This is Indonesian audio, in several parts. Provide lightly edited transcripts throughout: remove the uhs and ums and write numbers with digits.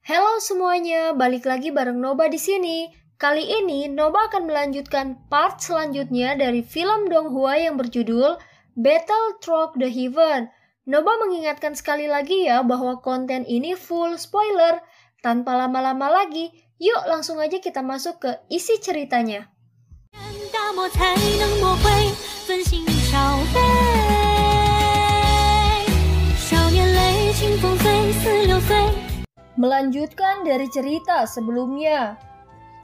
Halo semuanya, balik lagi bareng Noba di sini. Kali ini Noba akan melanjutkan part selanjutnya dari film Donghua yang berjudul Battle Through the Heaven. Noba mengingatkan sekali lagi ya bahwa konten ini full spoiler. Tanpa lama-lama lagi, yuk langsung aja kita masuk ke isi ceritanya. 大漠才能磨灰焚心烧杯，少年泪清风醉46岁。 Melanjutkan dari cerita sebelumnya.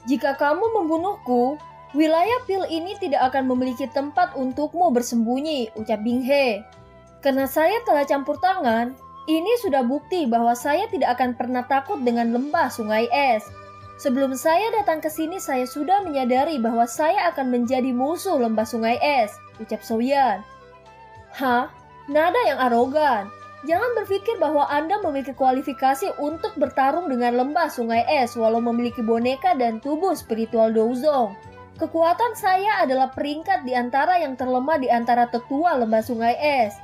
Jika kamu membunuhku, wilayah pil ini tidak akan memiliki tempat untukmu bersembunyi, ucap Bing He. Karena saya telah campur tangan, ini sudah bukti bahwa saya tidak akan pernah takut dengan lembah sungai es. Sebelum saya datang ke sini, saya sudah menyadari bahwa saya akan menjadi musuh lembah sungai es, ucap Soyan. Hah? Nada yang arogan. Jangan berpikir bahwa Anda memiliki kualifikasi untuk bertarung dengan lembah sungai es walau memiliki boneka dan tubuh spiritual Douzong. Kekuatan saya adalah peringkat di antara yang terlemah di antara tetua lembah sungai es.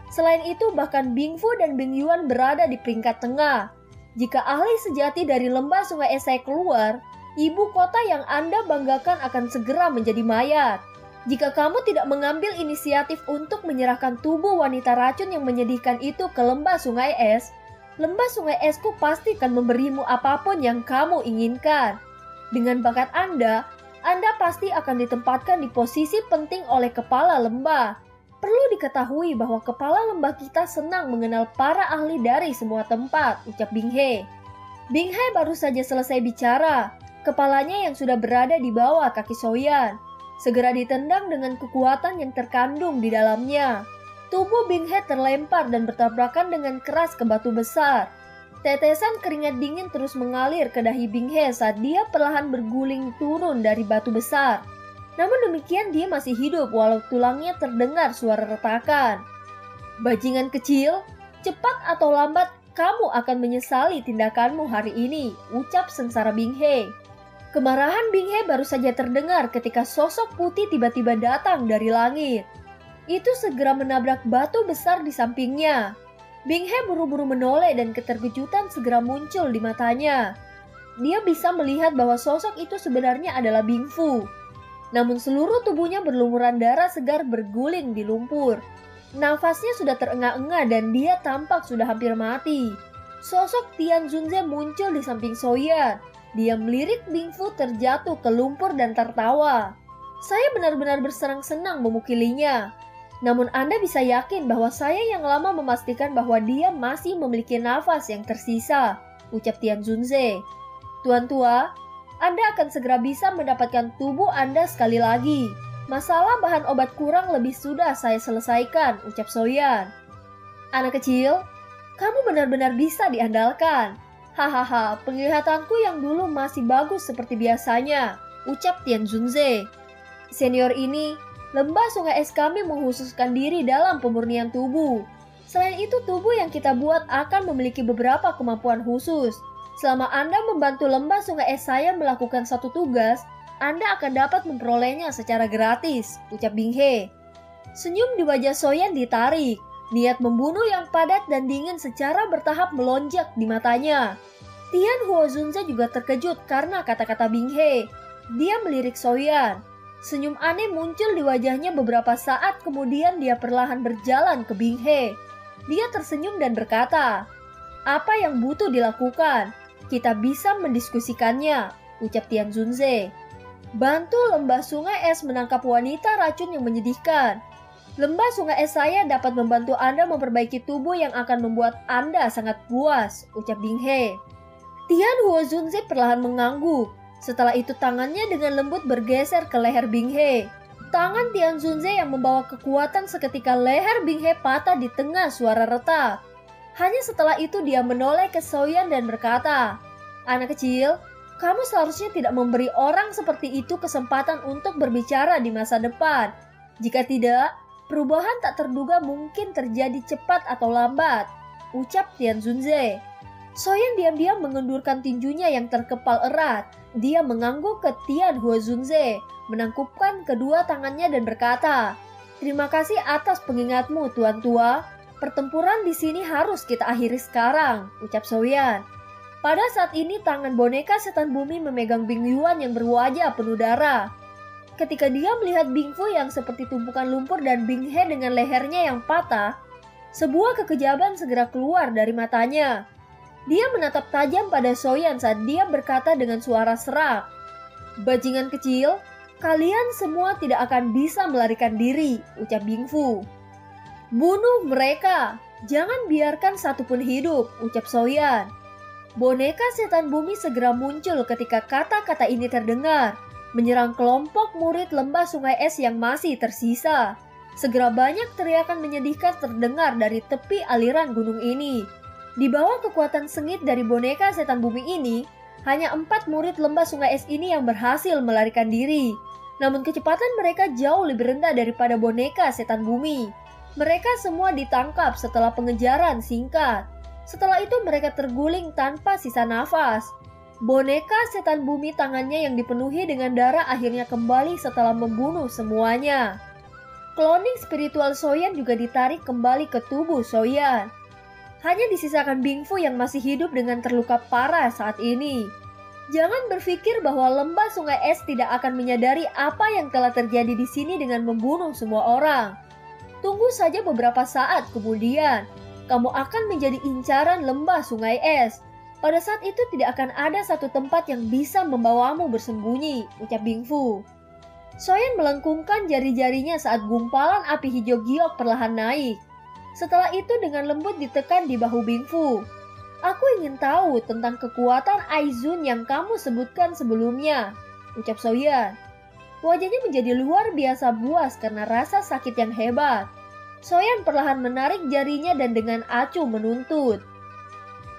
Selain itu, bahkan Bing Fu dan Bing Yuan berada di peringkat tengah. Jika ahli sejati dari lembah sungai es saya keluar, ibu kota yang Anda banggakan akan segera menjadi mayat. Jika kamu tidak mengambil inisiatif untuk menyerahkan tubuh wanita racun yang menyedihkan itu ke lembah sungai esku pasti akan memberimu apapun yang kamu inginkan. Dengan bakat Anda pasti akan ditempatkan di posisi penting oleh kepala lembah. Perlu diketahui bahwa kepala lembah kita senang mengenal para ahli dari semua tempat, ucap Bing He. Bing He baru saja selesai bicara, kepalanya yang sudah berada di bawah kaki Soyan segera ditendang dengan kekuatan yang terkandung di dalamnya. Tubuh Bing He terlempar dan bertabrakan dengan keras ke batu besar. Tetesan keringat dingin terus mengalir ke dahi Bing He saat dia perlahan berguling turun dari batu besar. Namun demikian dia masih hidup walau tulangnya terdengar suara retakan. Bajingan kecil, cepat atau lambat kamu akan menyesali tindakanmu hari ini, ucap sengsara Bing He. Kemarahan Bing He baru saja terdengar ketika sosok putih tiba-tiba datang dari langit. Itu segera menabrak batu besar di sampingnya. Bing He buru-buru menoleh dan keterkejutan segera muncul di matanya. Dia bisa melihat bahwa sosok itu sebenarnya adalah Bing Fu. Namun seluruh tubuhnya berlumuran darah segar berguling di lumpur. Nafasnya sudah terengah-engah dan dia tampak sudah hampir mati. Sosok Tian Zunze muncul di samping Soyan. Dia melirik Bing Fu terjatuh ke lumpur dan tertawa. Saya benar-benar bersenang-senang memukilinya. Namun Anda bisa yakin bahwa saya yang lama memastikan bahwa dia masih memiliki nafas yang tersisa, ucap Tian Zunze. Tuan tua, Anda akan segera bisa mendapatkan tubuh Anda sekali lagi. Masalah bahan obat kurang lebih sudah saya selesaikan, ucap Soyan. Anak kecil, kamu benar-benar bisa diandalkan. Hahaha, penglihatanku yang dulu masih bagus seperti biasanya, ucap Tian Zunze. Senior ini, lembah sungai es kami menghususkan diri dalam pemurnian tubuh. Selain itu, tubuh yang kita buat akan memiliki beberapa kemampuan khusus. Selama Anda membantu lembah sungai es saya melakukan satu tugas, Anda akan dapat memperolehnya secara gratis, ucap Bing He. Senyum di wajah Soyan ditarik. Niat membunuh yang padat dan dingin secara bertahap melonjak di matanya. Tian Huozunze juga terkejut karena kata-kata Bing He. Dia melirik Soyan. Senyum aneh muncul di wajahnya beberapa saat kemudian dia perlahan berjalan ke Bing He. Dia tersenyum dan berkata, "Apa yang butuh dilakukan? Kita bisa mendiskusikannya," ucap Tian Zunze. Bantu lembah sungai es menangkap wanita racun yang menyedihkan. Lembah sungai es saya dapat membantu Anda memperbaiki tubuh yang akan membuat Anda sangat puas, ucap Bing He. Tian Huozunze perlahan mengangguk. Setelah itu tangannya dengan lembut bergeser ke leher Bing He. Tangan Tian Zunze yang membawa kekuatan seketika leher Bing He patah di tengah suara retak. Hanya setelah itu dia menoleh ke Soyan dan berkata, "Anak kecil, kamu seharusnya tidak memberi orang seperti itu kesempatan untuk berbicara di masa depan. Jika tidak, perubahan tak terduga mungkin terjadi cepat atau lambat," ucap Tian Zunze. Soyan diam-diam mengendurkan tinjunya yang terkepal erat. Dia mengangguk ke Tian Huozunze, menangkupkan kedua tangannya dan berkata, "Terima kasih atas pengingatmu, Tuan Tua. Pertempuran di sini harus kita akhiri sekarang," ucap Soyan. Pada saat ini tangan boneka setan bumi memegang Bing Yuan yang berwajah penuh darah. Ketika dia melihat Bing Fu yang seperti tumpukan lumpur dan Bing He dengan lehernya yang patah, sebuah kekejaban segera keluar dari matanya. Dia menatap tajam pada Soyan saat dia berkata dengan suara serak, "Bajingan kecil, kalian semua tidak akan bisa melarikan diri," ucap Bing Fu. "Bunuh mereka, jangan biarkan satupun hidup," ucap Soyan. Boneka setan bumi segera muncul ketika kata-kata ini terdengar, menyerang kelompok murid lembah sungai es yang masih tersisa. Segera banyak teriakan menyedihkan terdengar dari tepi aliran gunung ini. Di bawah kekuatan sengit dari boneka setan bumi ini, hanya 4 murid lembah sungai es ini yang berhasil melarikan diri. Namun kecepatan mereka jauh lebih rendah daripada boneka setan bumi. Mereka semua ditangkap setelah pengejaran singkat. Setelah itu mereka terguling tanpa sisa nafas. Boneka setan bumi tangannya yang dipenuhi dengan darah akhirnya kembali setelah membunuh semuanya. Cloning spiritual Soyan juga ditarik kembali ke tubuh Soyan. Hanya disisakan Bing Fu yang masih hidup dengan terluka parah saat ini. Jangan berpikir bahwa lembah sungai es tidak akan menyadari apa yang telah terjadi di sini dengan membunuh semua orang. Tunggu saja beberapa saat kemudian, kamu akan menjadi incaran lembah sungai es. Pada saat itu tidak akan ada satu tempat yang bisa membawamu bersembunyi, ucap Bing Fu. Soyan melengkungkan jari-jarinya saat gumpalan api hijau giok perlahan naik. Setelah itu dengan lembut ditekan di bahu Bing Fu. "Aku ingin tahu tentang kekuatan Aizun yang kamu sebutkan sebelumnya," ucap Soyan. Wajahnya menjadi luar biasa buas karena rasa sakit yang hebat. Soyan perlahan menarik jarinya dan dengan acuh menuntut.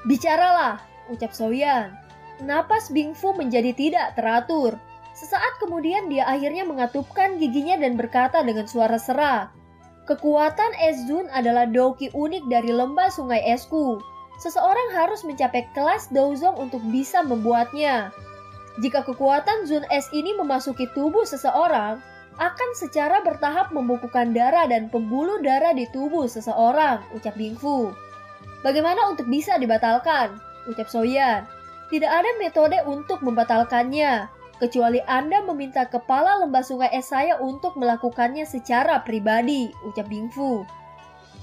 "Bicaralah," ucap Soyan. Napas Bing Fu menjadi tidak teratur. Sesaat kemudian dia akhirnya mengatupkan giginya dan berkata dengan suara serak, "Kekuatan Aizun adalah doki unik dari lembah sungai esku. Seseorang harus mencapai kelas Douzong untuk bisa membuatnya. Jika kekuatan Zun Es ini memasuki tubuh seseorang, akan secara bertahap membukukan darah dan pembuluh darah di tubuh seseorang," ucap Bing Fu. "Bagaimana untuk bisa dibatalkan?" ucap Soyan. "Tidak ada metode untuk membatalkannya, kecuali Anda meminta kepala lembah sungai es saya untuk melakukannya secara pribadi," ucap Bing Fu.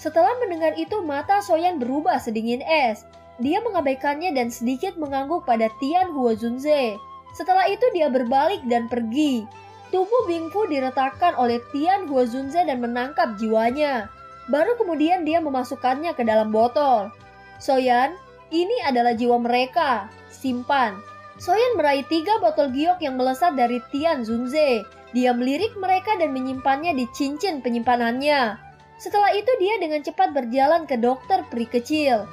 Setelah mendengar itu mata Soyan berubah sedingin es. Dia mengabaikannya dan sedikit mengangguk pada Tian Huo Zunze. Setelah itu dia berbalik dan pergi. Tubuh Bing Fu diretakkan oleh Tian Huo Zunze dan menangkap jiwanya. Baru kemudian dia memasukkannya ke dalam botol. "Soyan, ini adalah jiwa mereka. Simpan." Soyan meraih 3 botol giok yang melesat dari Tian Zunze. Dia melirik mereka dan menyimpannya di cincin penyimpanannya. Setelah itu dia dengan cepat berjalan ke dokter peri kecil.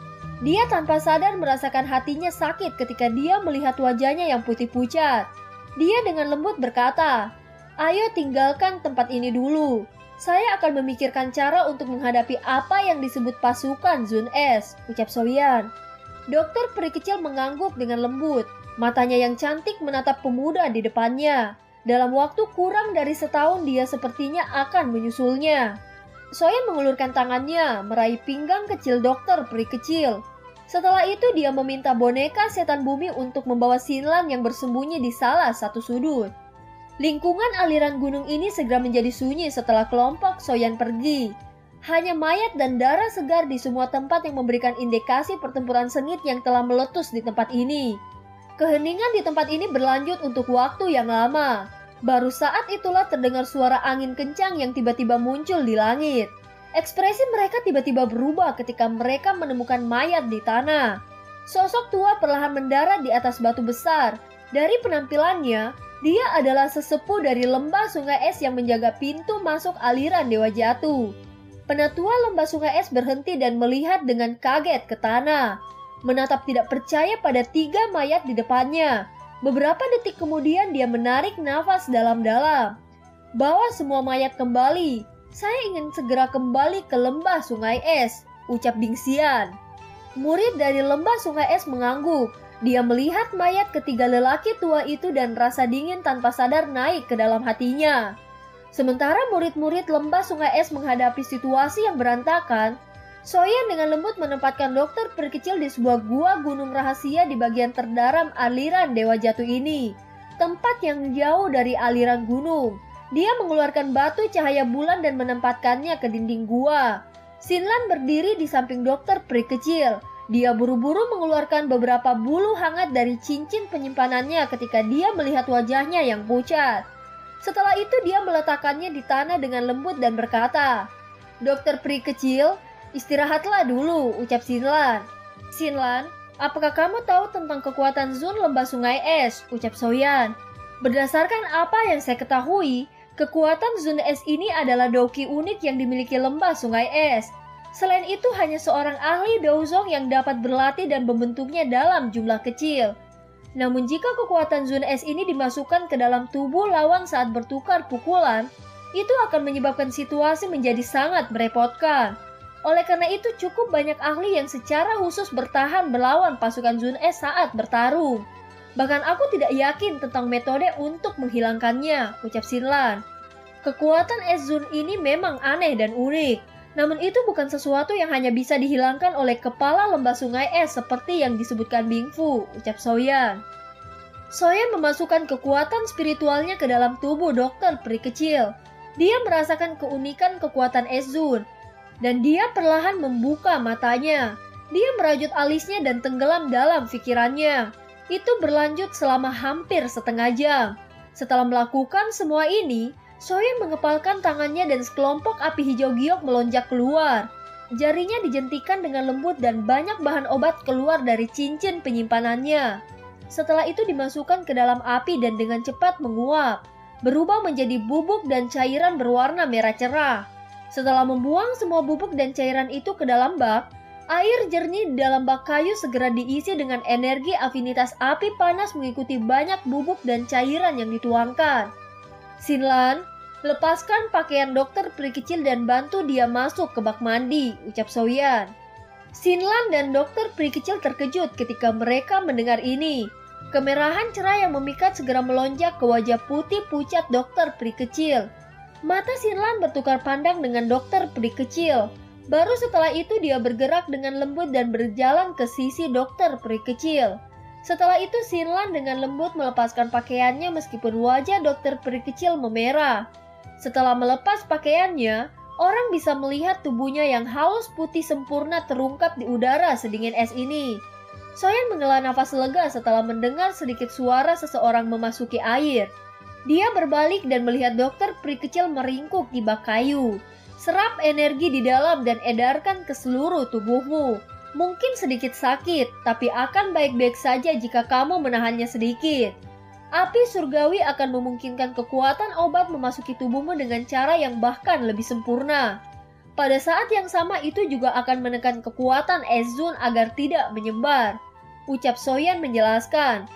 Dia tanpa sadar merasakan hatinya sakit ketika dia melihat wajahnya yang putih pucat. Dia dengan lembut berkata, "Ayo tinggalkan tempat ini dulu. Saya akan memikirkan cara untuk menghadapi apa yang disebut pasukan Zun Es," ucap Soyan. Dokter peri kecil mengangguk dengan lembut. Matanya yang cantik menatap pemuda di depannya. Dalam waktu kurang dari setahun dia sepertinya akan menyusulnya. Soyan mengulurkan tangannya, meraih pinggang kecil dokter peri kecil. Setelah itu dia meminta boneka setan bumi untuk membawa Xinlan yang bersembunyi di salah satu sudut. Lingkungan aliran gunung ini segera menjadi sunyi setelah kelompok Soyan pergi. Hanya mayat dan darah segar di semua tempat yang memberikan indikasi pertempuran sengit yang telah meletus di tempat ini. Keheningan di tempat ini berlanjut untuk waktu yang lama. Baru saat itulah terdengar suara angin kencang yang tiba-tiba muncul di langit. Ekspresi mereka tiba-tiba berubah ketika mereka menemukan mayat di tanah. Sosok tua perlahan mendarat di atas batu besar. Dari penampilannya, dia adalah sesepuh dari lembah sungai es yang menjaga pintu masuk aliran Dewa Jatuh. Penatua lembah sungai es berhenti dan melihat dengan kaget ke tanah. Menatap tidak percaya pada 3 mayat di depannya. Beberapa detik kemudian dia menarik nafas dalam-dalam. "Bawa semua mayat kembali. Saya ingin segera kembali ke lembah sungai es," ucap Bing Xian. Murid dari lembah sungai es mengangguk. Dia melihat mayat ketiga lelaki tua itu dan rasa dingin tanpa sadar naik ke dalam hatinya. Sementara murid-murid lembah sungai es menghadapi situasi yang berantakan, Soyan dengan lembut menempatkan dokter peri kecil di sebuah gua gunung rahasia di bagian terdalam aliran Dewa Jatuh ini. Tempat yang jauh dari aliran gunung. Dia mengeluarkan batu cahaya bulan dan menempatkannya ke dinding gua. Sinlan berdiri di samping dokter peri kecil. Dia buru-buru mengeluarkan beberapa bulu hangat dari cincin penyimpanannya ketika dia melihat wajahnya yang pucat. Setelah itu dia meletakkannya di tanah dengan lembut dan berkata, "Dokter peri kecil, istirahatlah dulu," ucap Sinlan. "Sinlan, apakah kamu tahu tentang kekuatan Zun lembah sungai es?" ucap Soyan. "Berdasarkan apa yang saya ketahui, kekuatan Zun es ini adalah doki unik yang dimiliki lembah sungai es. Selain itu hanya seorang ahli Douzong yang dapat berlatih dan membentuknya dalam jumlah kecil. Namun jika kekuatan Zun es ini dimasukkan ke dalam tubuh lawan saat bertukar pukulan, itu akan menyebabkan situasi menjadi sangat merepotkan. Oleh karena itu cukup banyak ahli yang secara khusus bertahan melawan pasukan Zun es saat bertarung. Bahkan aku tidak yakin tentang metode untuk menghilangkannya," ucap Sinlan. "Kekuatan es Zun ini memang aneh dan unik. Namun itu bukan sesuatu yang hanya bisa dihilangkan oleh kepala lembah sungai es seperti yang disebutkan Bingfu," ucap Soyan. Soyan memasukkan kekuatan spiritualnya ke dalam tubuh dokter peri kecil. Dia merasakan keunikan kekuatan es Zun. Dan dia perlahan membuka matanya. Dia merajut alisnya dan tenggelam dalam pikirannya. Itu berlanjut selama hampir setengah jam. Setelah melakukan semua ini, Soyan mengepalkan tangannya dan sekelompok api hijau giok melonjak keluar. Jarinya dijentikan dengan lembut dan banyak bahan obat keluar dari cincin penyimpanannya. Setelah itu dimasukkan ke dalam api dan dengan cepat menguap, berubah menjadi bubuk dan cairan berwarna merah cerah. Setelah membuang semua bubuk dan cairan itu ke dalam bak, air jernih di dalam bak kayu segera diisi dengan energi afinitas api panas mengikuti banyak bubuk dan cairan yang dituangkan. "Sinlan, lepaskan pakaian dokter peri kecil dan bantu dia masuk ke bak mandi," ucap Soyan. Sinlan dan dokter peri kecil terkejut ketika mereka mendengar ini. Kemerahan cerah yang memikat segera melonjak ke wajah putih pucat dokter peri kecil. Mata Sinlan bertukar pandang dengan dokter peri kecil. Baru setelah itu dia bergerak dengan lembut dan berjalan ke sisi dokter peri kecil. Setelah itu Sinlan dengan lembut melepaskan pakaiannya meskipun wajah dokter peri kecil memerah. Setelah melepas pakaiannya, orang bisa melihat tubuhnya yang halus putih sempurna terungkap di udara sedingin es ini. Soyan menghela nafas lega setelah mendengar sedikit suara seseorang memasuki air. Dia berbalik dan melihat dokter peri kecil meringkuk di bak kayu. "Serap energi di dalam dan edarkan ke seluruh tubuhmu. Mungkin sedikit sakit, tapi akan baik-baik saja jika kamu menahannya sedikit. Api surgawi akan memungkinkan kekuatan obat memasuki tubuhmu dengan cara yang bahkan lebih sempurna. Pada saat yang sama itu juga akan menekan kekuatan es Zun agar tidak menyebar," ucap Soyan menjelaskan.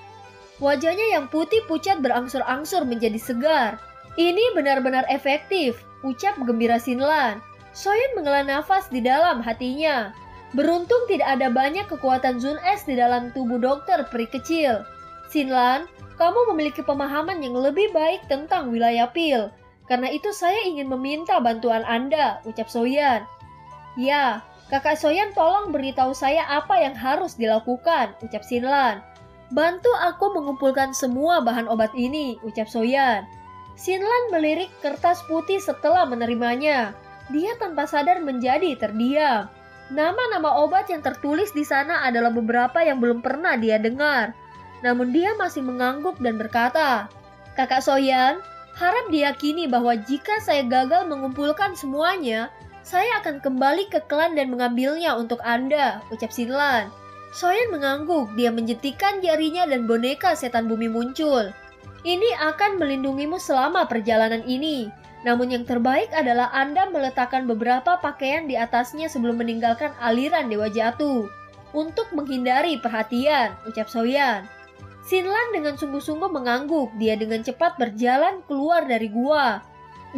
Wajahnya yang putih pucat berangsur-angsur menjadi segar. "Ini benar-benar efektif," ucap gembira Sinlan. Soyan menghela nafas di dalam hatinya. Beruntung tidak ada banyak kekuatan Zun es di dalam tubuh dokter peri kecil. "Sinlan, kamu memiliki pemahaman yang lebih baik tentang wilayah Pil. Karena itu saya ingin meminta bantuan Anda," ucap Soyan. "Ya, kakak Soyan tolong beritahu saya apa yang harus dilakukan," ucap Sinlan. "Bantu aku mengumpulkan semua bahan obat ini," ucap Soyan. Sinlan melirik kertas putih setelah menerimanya. Dia tanpa sadar menjadi terdiam. Nama-nama obat yang tertulis di sana adalah beberapa yang belum pernah dia dengar. Namun dia masih mengangguk dan berkata, "Kakak Soyan, harap diyakini bahwa jika saya gagal mengumpulkan semuanya, saya akan kembali ke klan dan mengambilnya untuk Anda," ucap Sinlan. Soyan mengangguk, dia menjentikan jarinya dan boneka setan bumi muncul. "Ini akan melindungimu selama perjalanan ini. Namun yang terbaik adalah Anda meletakkan beberapa pakaian di atasnya sebelum meninggalkan aliran Dewa Jatuh. Untuk menghindari perhatian," ucap Soyan. Sinlan dengan sungguh-sungguh mengangguk, dia dengan cepat berjalan keluar dari gua.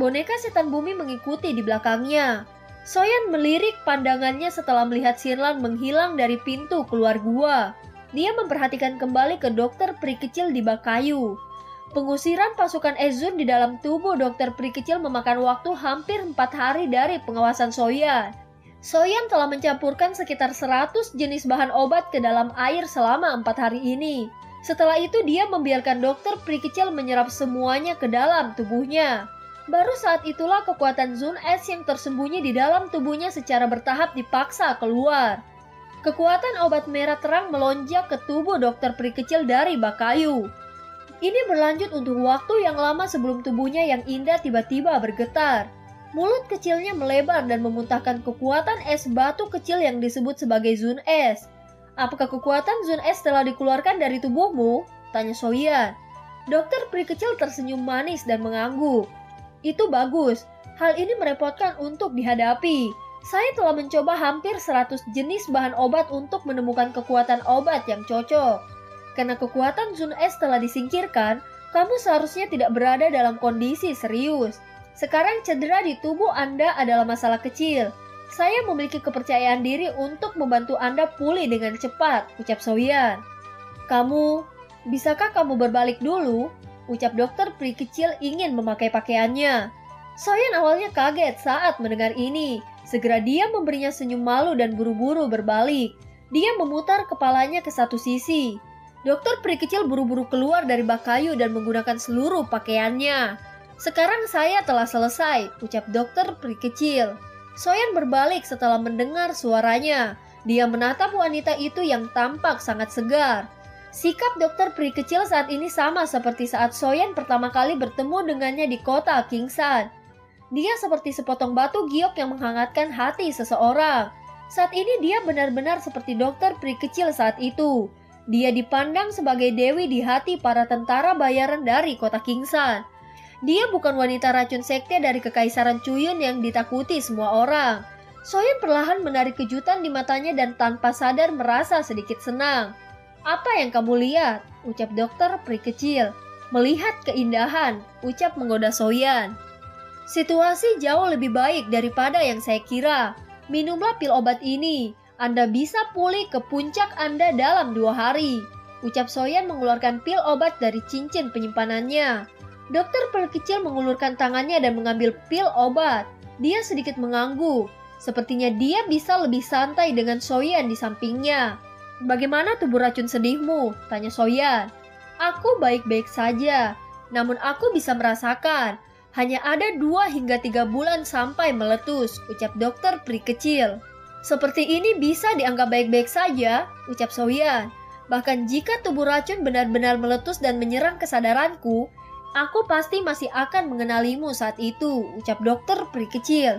Boneka setan bumi mengikuti di belakangnya. Soyan melirik pandangannya setelah melihat Sinlan menghilang dari pintu keluar gua. Dia memperhatikan kembali ke dokter peri kecil di bak kayu. Pengusiran pasukan es Zun di dalam tubuh dokter peri kecil memakan waktu hampir 4 hari dari pengawasan Soyan. Soyan telah mencampurkan sekitar 100 jenis bahan obat ke dalam air selama 4 hari ini. Setelah itu dia membiarkan dokter peri kecil menyerap semuanya ke dalam tubuhnya. Baru saat itulah kekuatan Zun Es yang tersembunyi di dalam tubuhnya secara bertahap dipaksa keluar. Kekuatan obat merah terang melonjak ke tubuh dokter peri kecil dari bak kayu. Ini berlanjut untuk waktu yang lama sebelum tubuhnya yang indah tiba-tiba bergetar. Mulut kecilnya melebar dan memuntahkan kekuatan es batu kecil yang disebut sebagai Zun Es. Apakah kekuatan Zun Es telah dikeluarkan dari tubuhmu? Tanya Soyan. Dokter peri kecil tersenyum manis dan mengangguk. Itu bagus. Hal ini merepotkan untuk dihadapi. Saya telah mencoba hampir 100 jenis bahan obat untuk menemukan kekuatan obat yang cocok. Karena kekuatan Zun Es telah disingkirkan, kamu seharusnya tidak berada dalam kondisi serius. Sekarang cedera di tubuh Anda adalah masalah kecil. Saya memiliki kepercayaan diri untuk membantu Anda pulih dengan cepat, ucap Soyan. Bisakah kamu berbalik dulu? Ucap dokter peri kecil ingin memakai pakaiannya. Soyan awalnya kaget saat mendengar ini. Segera dia memberinya senyum malu dan buru-buru berbalik. Dia memutar kepalanya ke satu sisi. Dokter peri kecil buru-buru keluar dari bak kayu dan menggunakan seluruh pakaiannya. Sekarang saya telah selesai, ucap dokter peri kecil. Soyan berbalik setelah mendengar suaranya. Dia menatap wanita itu yang tampak sangat segar. Sikap dokter peri kecil saat ini sama seperti saat Soyan pertama kali bertemu dengannya di kota Kingsan. Dia seperti sepotong batu giok yang menghangatkan hati seseorang. Saat ini dia benar-benar seperti dokter peri kecil saat itu. Dia dipandang sebagai dewi di hati para tentara bayaran dari kota Kingsan. Dia bukan wanita racun sekte dari kekaisaran Chuyun yang ditakuti semua orang. Soyan perlahan menarik kejutan di matanya dan tanpa sadar merasa sedikit senang. Apa yang kamu lihat? Ucap dokter peri kecil. Melihat keindahan, ucap menggoda Soyan. Situasi jauh lebih baik daripada yang saya kira. Minumlah pil obat ini. Anda bisa pulih ke puncak Anda dalam 2 hari. Ucap Soyan mengeluarkan pil obat dari cincin penyimpanannya. Dokter peri kecil mengulurkan tangannya dan mengambil pil obat. Dia sedikit mengangguk. Sepertinya dia bisa lebih santai dengan Soyan di sampingnya. Bagaimana tubuh racun sedihmu? Tanya Soyan. Aku baik-baik saja, namun aku bisa merasakan. Hanya ada 2 hingga 3 bulan sampai meletus, ucap dokter peri kecil. Seperti ini bisa dianggap baik-baik saja, ucap Soyan. Bahkan jika tubuh racun benar-benar meletus dan menyerang kesadaranku, aku pasti masih akan mengenalimu saat itu, ucap dokter peri kecil.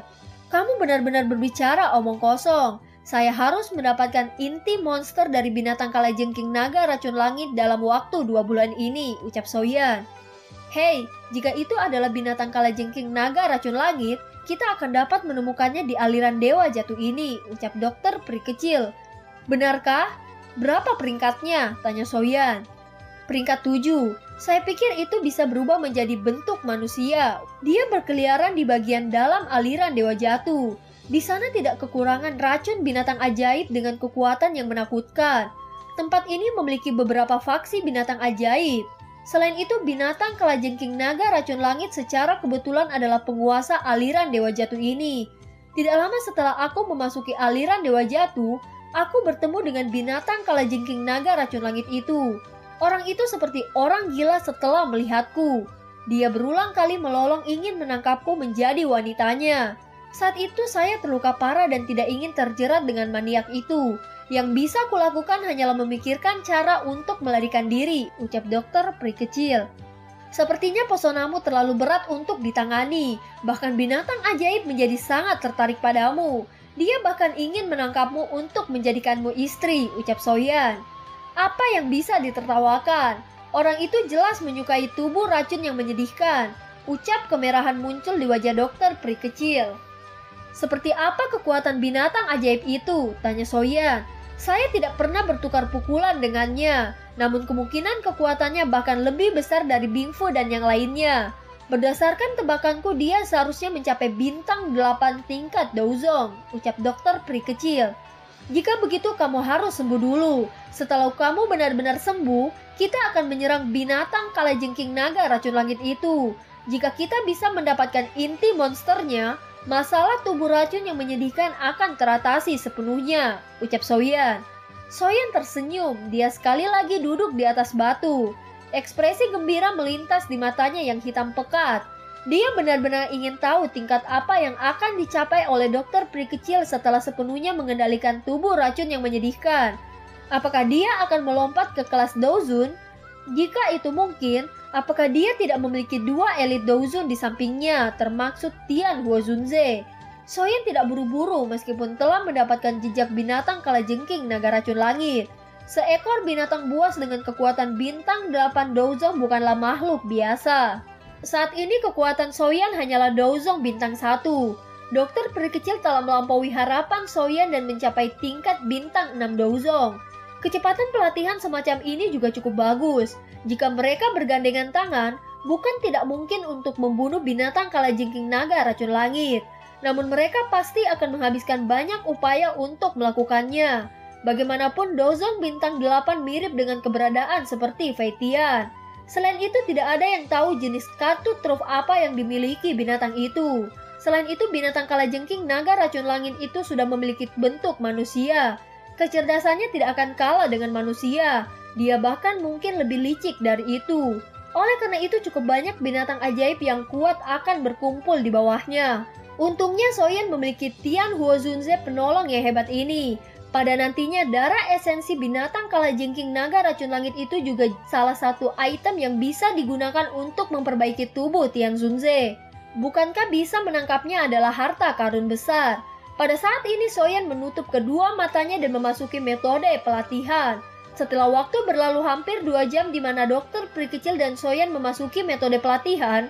Kamu benar-benar berbicara omong kosong. Saya harus mendapatkan inti monster dari binatang kalajengking naga racun langit dalam waktu 2 bulan ini, ucap Soyan. Hei, jika itu adalah binatang kalajengking naga racun langit, kita akan dapat menemukannya di aliran dewa jatuh ini, ucap dokter peri kecil. Benarkah? Berapa peringkatnya? Tanya Soyan. Peringkat 7. Saya pikir itu bisa berubah menjadi bentuk manusia. Dia berkeliaran di bagian dalam aliran dewa jatuh. Di sana tidak kekurangan racun binatang ajaib dengan kekuatan yang menakutkan. Tempat ini memiliki beberapa faksi binatang ajaib. Selain itu, binatang kalajengking naga racun langit secara kebetulan adalah penguasa aliran dewa jatuh ini. Tidak lama setelah aku memasuki aliran dewa jatuh, aku bertemu dengan binatang kalajengking naga racun langit itu. Orang itu seperti orang gila setelah melihatku. Dia berulang kali melolong ingin menangkapku menjadi wanitanya. Saat itu saya terluka parah dan tidak ingin terjerat dengan maniak itu. Yang bisa kulakukan hanyalah memikirkan cara untuk melarikan diri, ucap dokter peri kecil. Sepertinya pesonamu terlalu berat untuk ditangani. Bahkan binatang ajaib menjadi sangat tertarik padamu. Dia bahkan ingin menangkapmu untuk menjadikanmu istri, ucap Soyan. Apa yang bisa ditertawakan? Orang itu jelas menyukai tubuh racun yang menyedihkan. Ucap kemerahan muncul di wajah dokter peri kecil. Seperti apa kekuatan binatang ajaib itu? Tanya Soyan. Saya tidak pernah bertukar pukulan dengannya, namun kemungkinan kekuatannya bahkan lebih besar dari Bingfu dan yang lainnya. Berdasarkan tebakanku, dia seharusnya mencapai bintang 8 tingkat Douzong, ucap dokter peri kecil. Jika begitu, kamu harus sembuh dulu. Setelah kamu benar-benar sembuh, kita akan menyerang binatang kalajengking naga racun langit itu. Jika kita bisa mendapatkan inti monsternya, Masalah tubuh racun yang menyedihkan akan teratasi sepenuhnya, ucap Soyan. Soyan tersenyum, dia sekali lagi duduk di atas batu. Ekspresi gembira melintas di matanya yang hitam pekat. Dia benar-benar ingin tahu tingkat apa yang akan dicapai oleh dokter peri kecil setelah sepenuhnya mengendalikan tubuh racun yang menyedihkan. Apakah dia akan melompat ke kelas Douzun? Jika itu mungkin, apakah dia tidak memiliki dua elit Douzun di sampingnya, termaksud Tian Huozunze? Soyan tidak buru-buru meskipun telah mendapatkan jejak binatang kalajengking naga racun langit. Seekor binatang buas dengan kekuatan bintang 8 Douzong bukanlah makhluk biasa. Saat ini kekuatan Soyan hanyalah Douzong bintang 1. Dokter peri kecil telah melampaui harapan Soyan dan mencapai tingkat bintang 6 Douzong. Kecepatan pelatihan semacam ini juga cukup bagus. Jika mereka bergandengan tangan, bukan tidak mungkin untuk membunuh binatang kalajengking naga racun langit. Namun mereka pasti akan menghabiskan banyak upaya untuk melakukannya. Bagaimanapun Douzong bintang 8 mirip dengan keberadaan seperti Fei Tian. Selain itu tidak ada yang tahu jenis kartu truf apa yang dimiliki binatang itu. Selain itu binatang kalajengking naga racun langit itu sudah memiliki bentuk manusia. Kecerdasannya tidak akan kalah dengan manusia. Dia bahkan mungkin lebih licik dari itu. Oleh karena itu cukup banyak binatang ajaib yang kuat akan berkumpul di bawahnya. Untungnya Soyan memiliki Tian Huozunze penolong yang hebat ini. Pada nantinya darah esensi binatang kalajengking naga racun langit itu juga salah satu item yang bisa digunakan untuk memperbaiki tubuh Tian Zunze. Bukankah bisa menangkapnya adalah harta karun besar? Pada saat ini Soyan menutup kedua matanya dan memasuki metode pelatihan. Setelah waktu berlalu hampir 2 jam di mana dokter peri kecil dan Soyan memasuki metode pelatihan,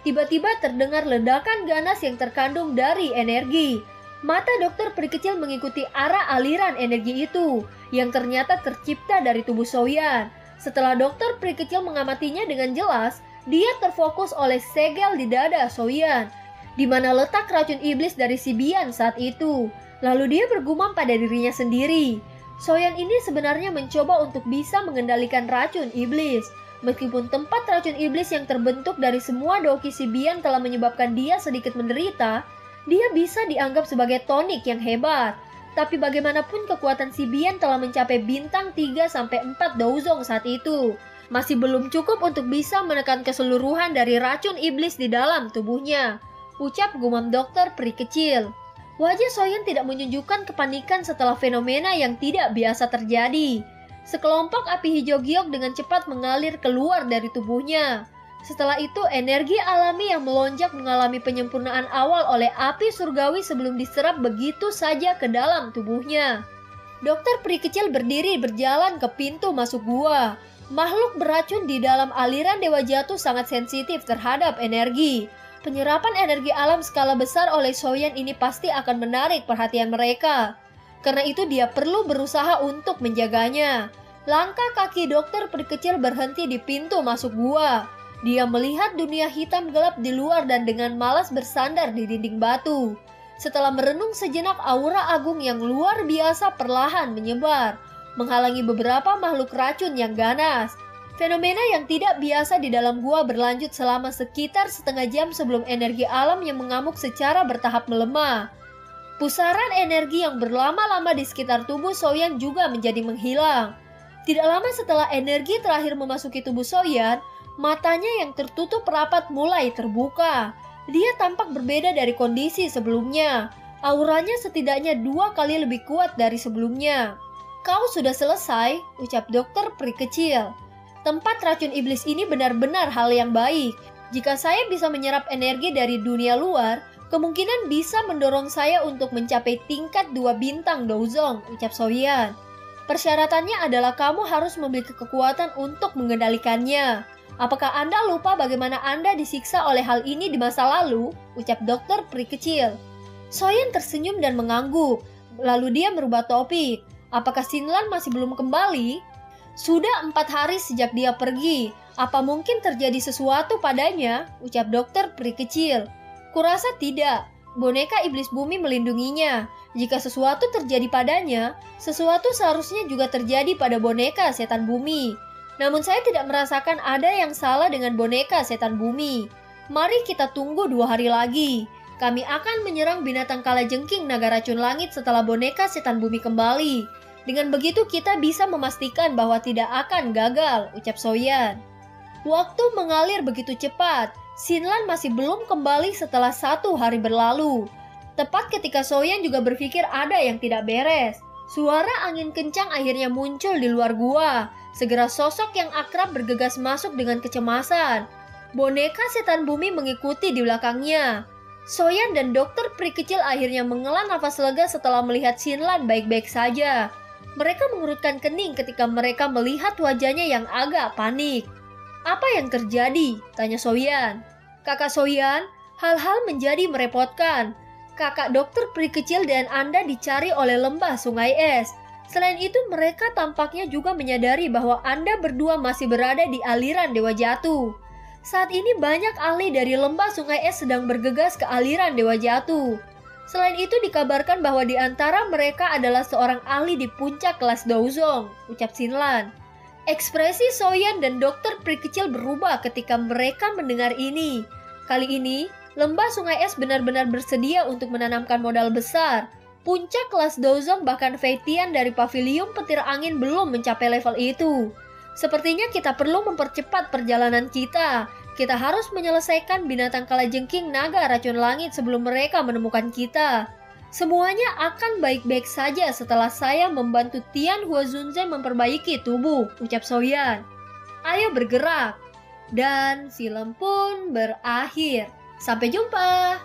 tiba-tiba terdengar ledakan ganas yang terkandung dari energi. Mata dokter peri kecil mengikuti arah aliran energi itu, yang ternyata tercipta dari tubuh Soyan. Setelah dokter peri kecil mengamatinya dengan jelas, dia terfokus oleh segel di dada Soyan, di mana letak racun iblis dari si Bian saat itu. Lalu dia bergumam pada dirinya sendiri. Soyan ini sebenarnya mencoba untuk bisa mengendalikan racun iblis. Meskipun tempat racun iblis yang terbentuk dari semua doki si Bian telah menyebabkan dia sedikit menderita, dia bisa dianggap sebagai tonik yang hebat. Tapi bagaimanapun kekuatan si Bian telah mencapai bintang 3-4 Douzong saat itu. Masih belum cukup untuk bisa menekan keseluruhan dari racun iblis di dalam tubuhnya, ucap gumam dokter peri kecil. Wajah Soyan tidak menunjukkan kepanikan setelah fenomena yang tidak biasa terjadi. Sekelompok api hijau giok dengan cepat mengalir keluar dari tubuhnya. Setelah itu energi alami yang melonjak mengalami penyempurnaan awal oleh api surgawi sebelum diserap begitu saja ke dalam tubuhnya. Dokter peri kecil berdiri berjalan ke pintu masuk gua. Makhluk beracun di dalam aliran Dewa Jatuh sangat sensitif terhadap energi. Penyerapan energi alam skala besar oleh Soyan ini pasti akan menarik perhatian mereka. Karena itu dia perlu berusaha untuk menjaganya. Langkah kaki dokter peri kecil berhenti di pintu masuk gua. Dia melihat dunia hitam gelap di luar dan dengan malas bersandar di dinding batu. Setelah merenung sejenak, aura agung yang luar biasa perlahan menyebar, menghalangi beberapa makhluk racun yang ganas. Fenomena yang tidak biasa di dalam gua berlanjut selama sekitar setengah jam sebelum energi alam yang mengamuk secara bertahap melemah. Pusaran energi yang berlama-lama di sekitar tubuh Soyan juga menjadi menghilang. Tidak lama setelah energi terakhir memasuki tubuh Soyan, matanya yang tertutup rapat mulai terbuka. Dia tampak berbeda dari kondisi sebelumnya. Auranya setidaknya 2 kali lebih kuat dari sebelumnya. "Kau sudah selesai," ucap dokter peri kecil. "Tempat racun iblis ini benar-benar hal yang baik. Jika saya bisa menyerap energi dari dunia luar, kemungkinan bisa mendorong saya untuk mencapai tingkat 2 bintang Douzong," ucap Soyan. "Persyaratannya adalah kamu harus memiliki kekuatan untuk mengendalikannya. Apakah Anda lupa bagaimana Anda disiksa oleh hal ini di masa lalu?" ucap dokter peri kecil. Soyan tersenyum dan mengangguk. Lalu dia merubah topik. "Apakah Xinlan masih belum kembali?" "Sudah 4 hari sejak dia pergi. Apa mungkin terjadi sesuatu padanya?" ucap dokter peri kecil. "Kurasa tidak. Boneka iblis bumi melindunginya. Jika sesuatu terjadi padanya, sesuatu seharusnya juga terjadi pada boneka setan bumi. Namun saya tidak merasakan ada yang salah dengan boneka setan bumi. Mari kita tunggu 2 hari lagi. Kami akan menyerang binatang kalajengking naga racun langit setelah boneka setan bumi kembali. Dengan begitu kita bisa memastikan bahwa tidak akan gagal, ucap Soyan. Waktu mengalir begitu cepat. Sinlan masih belum kembali setelah 1 hari berlalu. Tepat ketika Soyan juga berpikir ada yang tidak beres. Suara angin kencang akhirnya muncul di luar gua. Segera sosok yang akrab bergegas masuk dengan kecemasan. Boneka setan bumi mengikuti di belakangnya. Soyan dan dokter peri kecil akhirnya menghela nafas lega setelah melihat Sinlan baik-baik saja. Mereka mengerutkan kening ketika mereka melihat wajahnya yang agak panik. Apa yang terjadi? Tanya Soyan. Kakak Soyan, hal-hal menjadi merepotkan. Kakak dokter peri kecil dan Anda dicari oleh lembah sungai es. Selain itu mereka tampaknya juga menyadari bahwa Anda berdua masih berada di aliran Dewa Jatuh. Saat ini banyak ahli dari lembah sungai es sedang bergegas ke aliran Dewa Jatuh. Selain itu dikabarkan bahwa di antara mereka adalah seorang ahli di puncak kelas Douzong, ucap Sinlan. Ekspresi Soyan dan dokter peri kecil berubah ketika mereka mendengar ini. Kali ini, lembah sungai es benar-benar bersedia untuk menanamkan modal besar. Puncak kelas Douzong bahkan Feitian dari pavilion petir angin belum mencapai level itu. Sepertinya kita perlu mempercepat perjalanan kita. Kita harus menyelesaikan binatang kalajengking naga racun langit sebelum mereka menemukan kita. Semuanya akan baik-baik saja setelah saya membantu Tian Huazunze memperbaiki tubuh, ucap Soyan. Ayo bergerak. Dan film pun berakhir. Sampai jumpa.